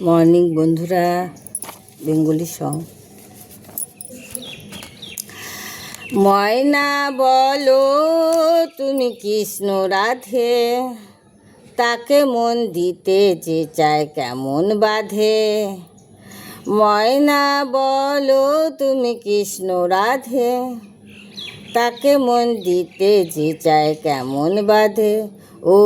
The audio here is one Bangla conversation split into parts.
মর্নিং বন্ধুরা, বেঙ্গলি সং। ময়না বলো তুমি কৃষ্ণ রাধে, তাকে মন দিতে যে চায় কেমন বাধে। ময়না বলো তুমি কৃষ্ণ রাধে, তাকে মন দিতে যে চায় কেমন বাধে। ও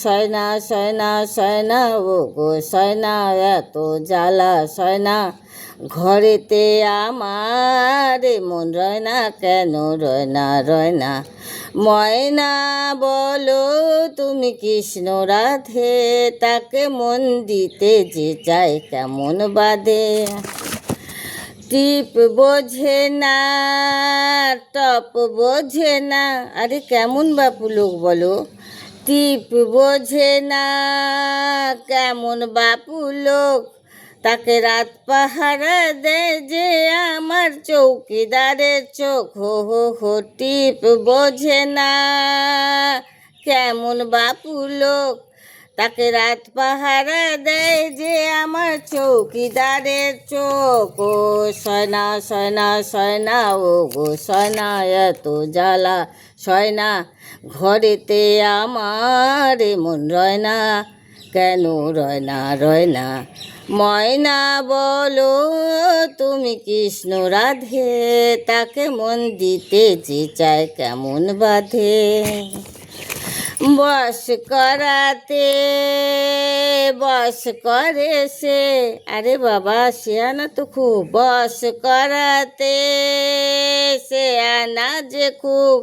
সয়না সয়না সয়না, ও গো সয়না, এত জ্বালা সয়না ঘরেতে আমার, মন রয় না কেন, রয় না রয় না। ময়না বলো তুমি কৃষ্ণ রাধে, তাকে মন দিতে যে চায় কেমন বাধে। টিপ বোঝে না, টপ বোঝে না, আরে কেমন বাপু লোক বলো। টিপ বোঝে না, কেমন বাপু লোক, তাকে রাত পাহারা দেয় যে আমার চৌকিদারের চোখ। হো হো হো, টিপ বোঝে না, কেমন বাপু লোক, তাকে রাত পাহারা দেয় যে আমার চৌকিদারের চোখ। ও সয়না সয়না সয়না, ও গো সয়না, এত জ্বালা সয়না ঘরেতে আমার, মন রয় না কেন, রয় না রয় না। ময়না বলো তুমি কৃষ্ণ রাধে, তাকে মন দিতে যে চায় কেমন বাধে। বস করাতে বস করে সে, আরে বাবা সে আনা তো খুব, বস করাতে সে আনা যে খুব,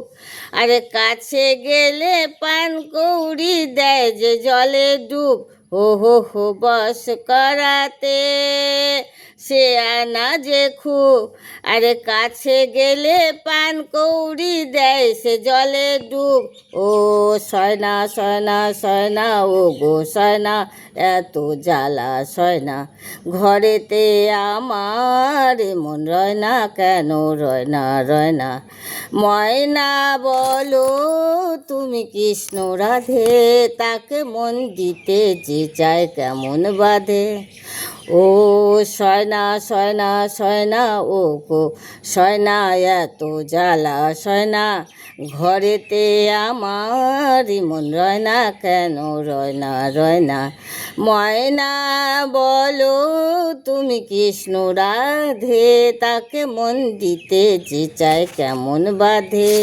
আরে কাছে গেলে পান কৌড়ি দেয় যে জলে ডুব। হো হো হো, বস করাতে সে আনা যে খুব, আরে কাছে গেলে পান কৌড়ি দেয় সে জলে ডুব। ও সয়না সয়না সয়না, ও গো সয়না, এত জ্বালা সয়না ঘরেতে আমার, মন রয় না কেন, রয় না রয় না। ময়না বলো তুমি কৃষ্ণ রাধে, তাকে মন দিতে যে চায় কেমন বাধে। ও সয়না সয়না সয়না, ও গো সয়না, এত জ্বালা সয়না ঘরেতে আমার, মন রয় না কেন, রয় না রয় না। ময়না বলো তুমি কৃষ্ণ রাধে, তাকে মন দিতে যে চায় কেমন বাধে।